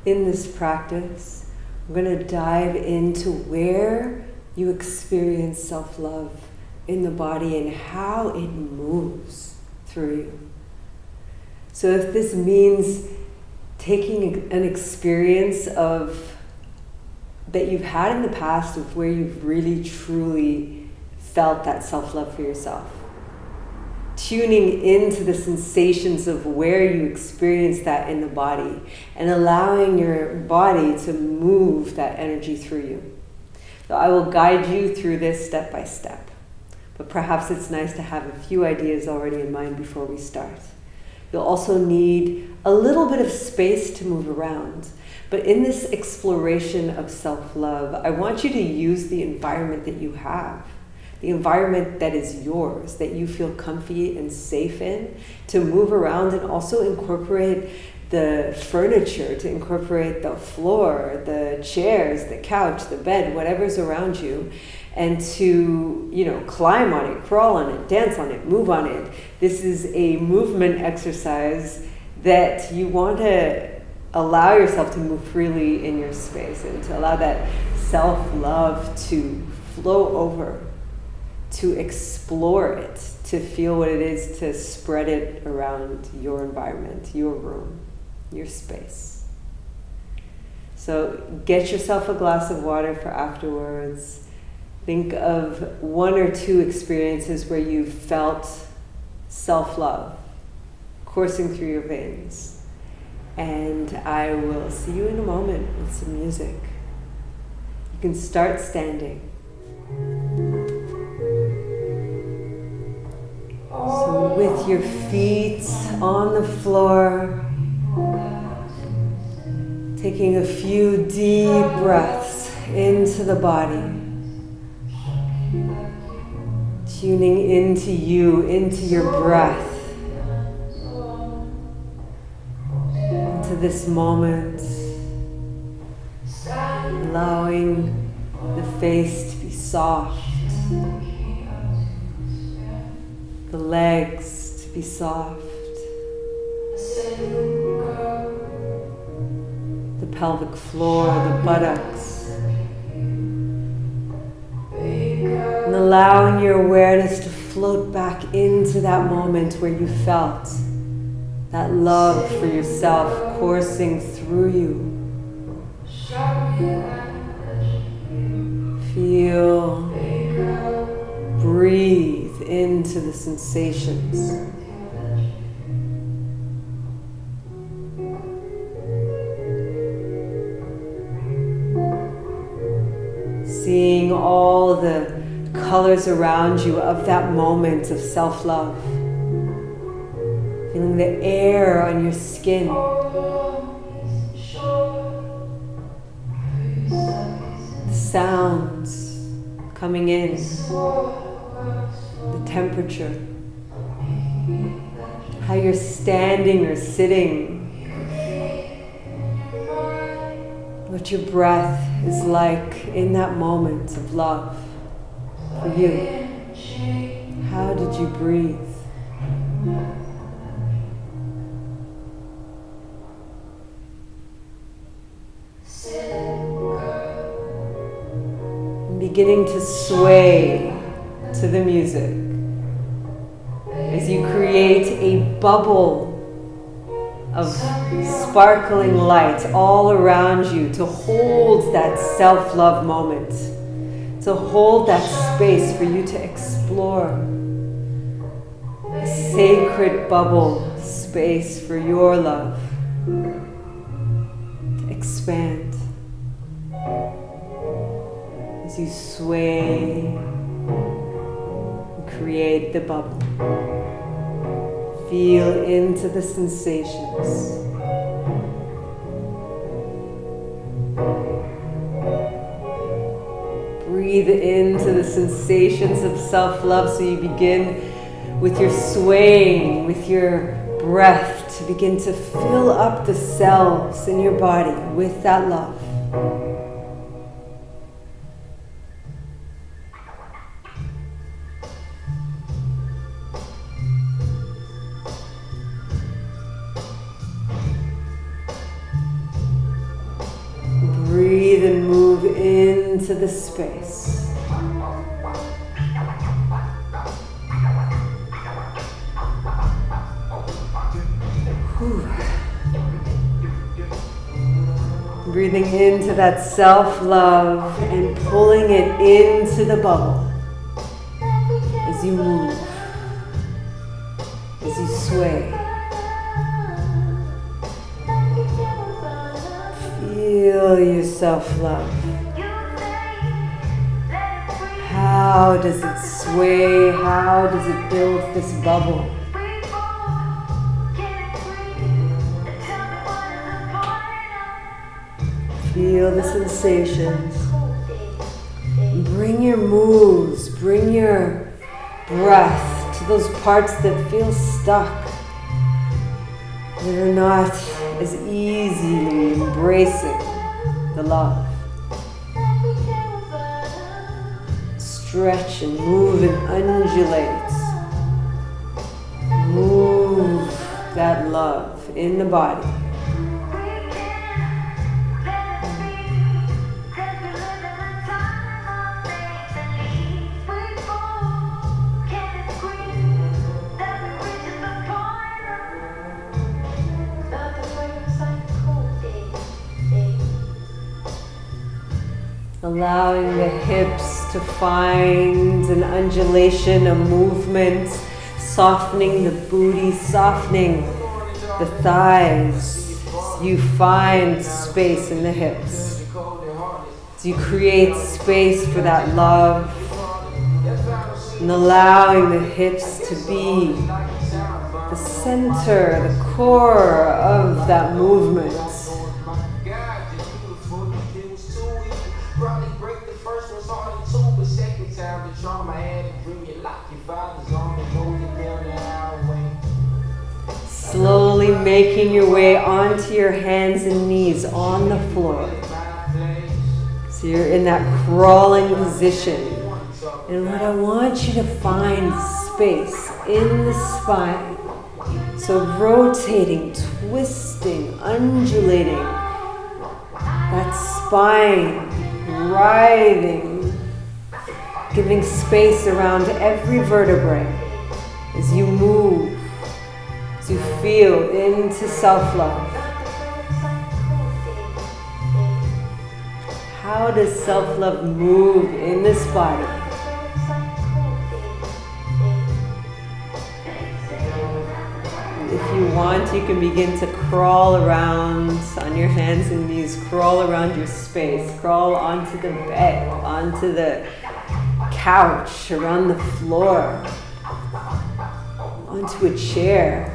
in this practice, we're going to dive into where you experience self-love in the body and how it moves through you. So if this means taking an experience of that you've had in the past of where you've really truly felt that self-love for yourself, tuning into the sensations of where you experience that in the body and allowing your body to move that energy through you. So I will guide you through this step by step, but perhaps it's nice to have a few ideas already in mind before we start. You'll also need a little bit of space to move around. But in this exploration of self-love, I want you to use the environment that you have, the environment that is yours, that you feel comfy and safe in, to move around and also incorporate the furniture, to incorporate the floor, the chairs, the couch, the bed, whatever's around you, and to, climb on it, crawl on it, dance on it, move on it. This is a movement exercise that you want to allow yourself to move freely in your space and to allow that self-love to flow over, to explore it, to feel what it is to spread it around your environment, your room, your space. So get yourself a glass of water for afterwards. Think of one or two experiences where you felt self-love coursing through your veins. And I will see you in a moment with some music. You can start standing. So with your feet on the floor, taking a few deep breaths into the body. Tuning into you, into your breath, into this moment, allowing the face to be soft, the legs to be soft, the pelvic floor, the buttocks. And allowing your awareness to float back into that moment where you felt that love for yourself coursing through you. Feel, breathe into the sensations. Seeing all the colors around you of that moment of self-love. Feeling the air on your skin. The sounds coming in. The temperature. How you're standing or sitting. What your breath is like in that moment of love. For you, how did you breathe? And beginning to sway to the music as you create a bubble of sparkling light all around you to hold that self-love moment. To hold that space for you to explore. A sacred bubble space for your love to expand. As you sway and create the bubble. Feel into the sensations. Breathe into the sensations of self-love, so you begin with your swaying, with your breath, to begin to fill up the cells in your body with that love. breathe and move into the space. Whew. Breathing into that self-love and pulling it into the bubble as you move, as you sway. Feel your self-love. How does it sway? How does it build this bubble? Feel the sensations. Bring your moves, bring your breath to those parts that feel stuck, that are not as easily embracing the love. Stretch and move and undulate. Move that love in the body. Allowing the hips to find an undulation, a movement, softening the booty, softening the thighs. You find space in the hips. So you create space for that love, and allowing the hips to be the center, the core of that movement. Slowly making your way onto your hands and knees on the floor. So you're in that crawling position. And what I want you to find space in the spine. So rotating, twisting, undulating. That spine, writhing, giving space around every vertebrae as you move. To feel into self-love. How does self-love move in this body? If you want, you can begin to crawl around on your hands and knees, crawl around your space, crawl onto the bed, onto the couch, around the floor, onto a chair.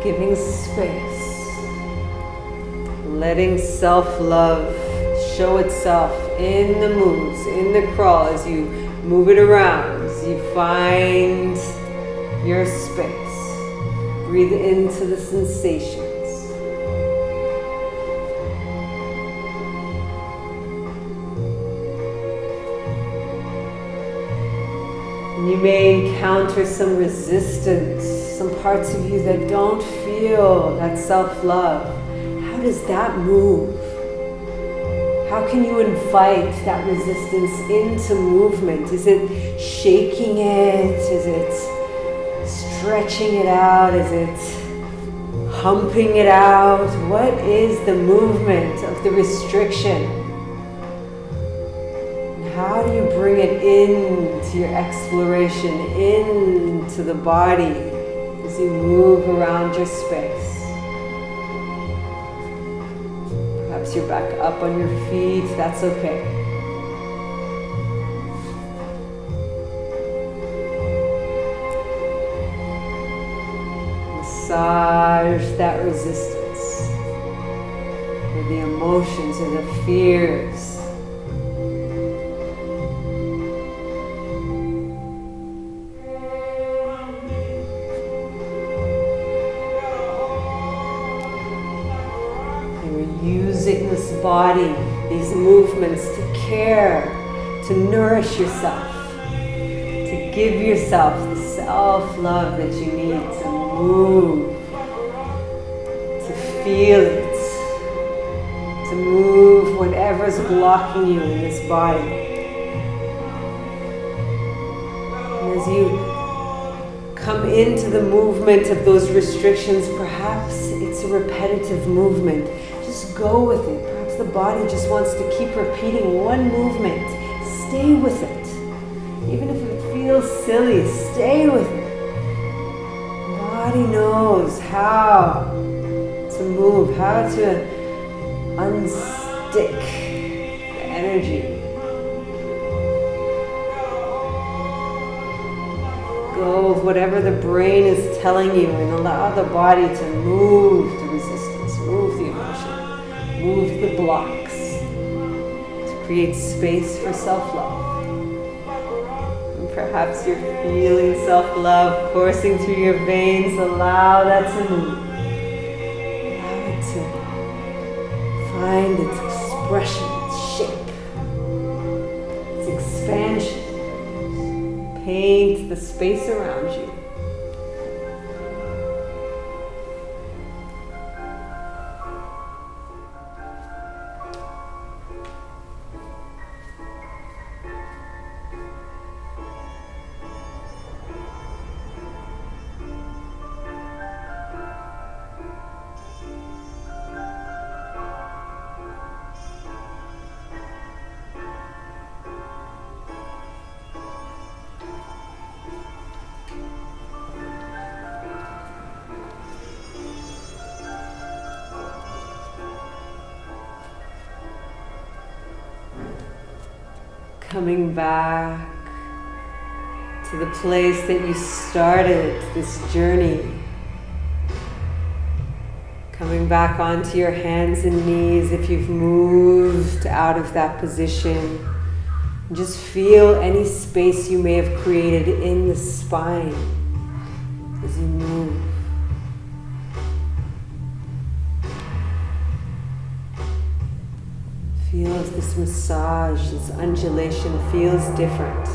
Giving space, letting self-love show itself in the moves, in the crawl, as you move it around, as you find your space. Breathe into the sensations. You may encounter some resistance, some parts of you that don't feel that self-love. How does that move? How can you invite that resistance into movement? Is it shaking it? Is it stretching it out? Is it humping it out? What is the movement of the restriction? How do you bring it into your exploration, into the body as you move around your space? Perhaps you're back up on your feet, that's okay. Massage that resistance, or the emotions or the fears. using this body, these movements to care, to nourish yourself, to give yourself the self-love that you need to move, to feel it, to move whatever's blocking you in this body. And as you come into the movement of those restrictions, perhaps it's a repetitive movement. Just go with it. Perhaps the body just wants to keep repeating one movement. Stay with it. Even if it feels silly, stay with it. The body knows how to move, how to unstick the energy. Go with whatever the brain is telling you and allow the body to move the resistance, move the emotion, move the blocks to create space for self-love. And perhaps you're feeling self-love coursing through your veins. Allow that to move. Allow it to find its expression, its shape, its expansion. Paint the space around you. Coming back to the place that you started this journey. Coming back onto your hands and knees if you've moved out of that position. Just feel any space you may have created in the spine as you move. Feel as this massage, this undulation feels different.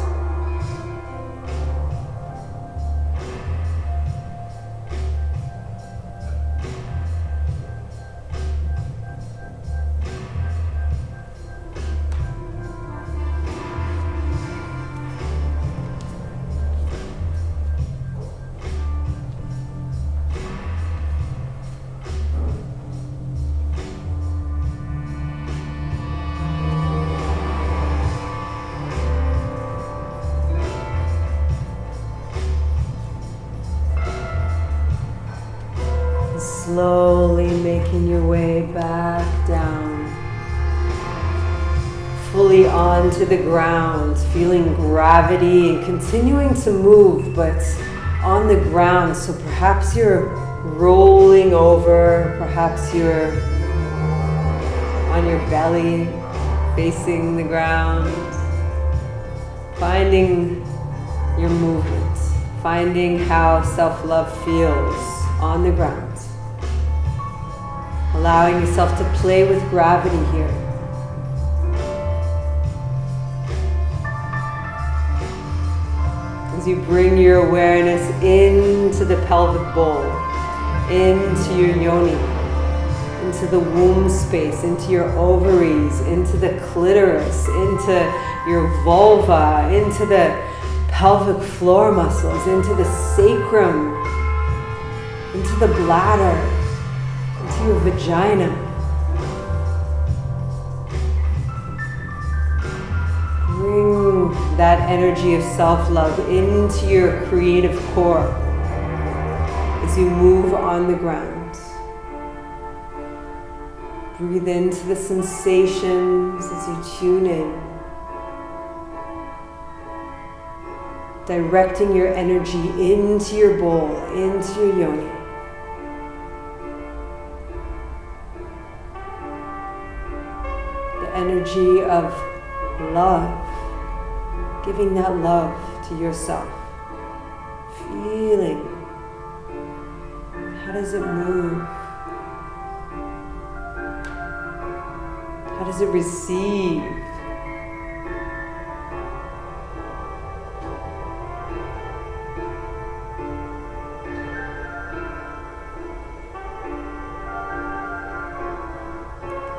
Slowly making your way back down, fully onto the ground, feeling gravity and continuing to move, but on the ground. So perhaps you're rolling over, perhaps you're on your belly, facing the ground, finding your movement, finding how self-love feels on the ground. Allowing yourself to play with gravity here. As you bring your awareness into the pelvic bowl, into your yoni, into the womb space, into your ovaries, into the clitoris, into your vulva, into the pelvic floor muscles, into the sacrum, into the bladder, into your vagina. Bring that energy of self-love into your creative core as you move on the ground. Breathe into the sensations as you tune in. Directing your energy into your bowl, into your yoni. The energy of love, giving that love to yourself. Feeling, how does it move? does it receive?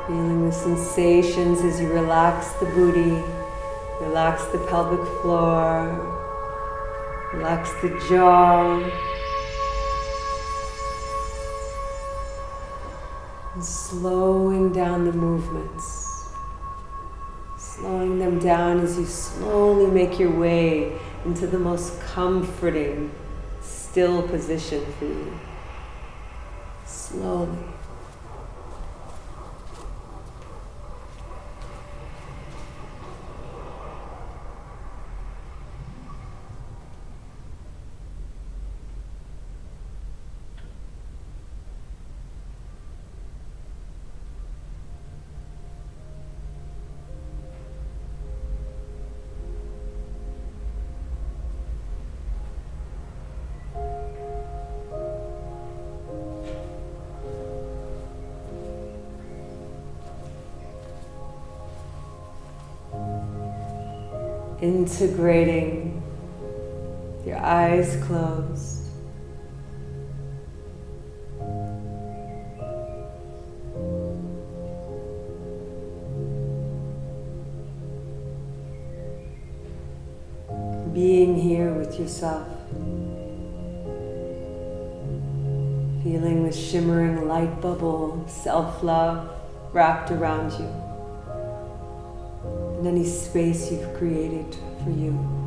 Feeling the sensations as you relax the booty, relax the pelvic floor, relax the jaw, and slowing down the movements, slowing them down as you slowly make your way into the most comforting, still position for you. Slowly. Integrating, your eyes closed. Being here with yourself. Feeling the shimmering light bubble of self-love wrapped around you. And any space you've created for you.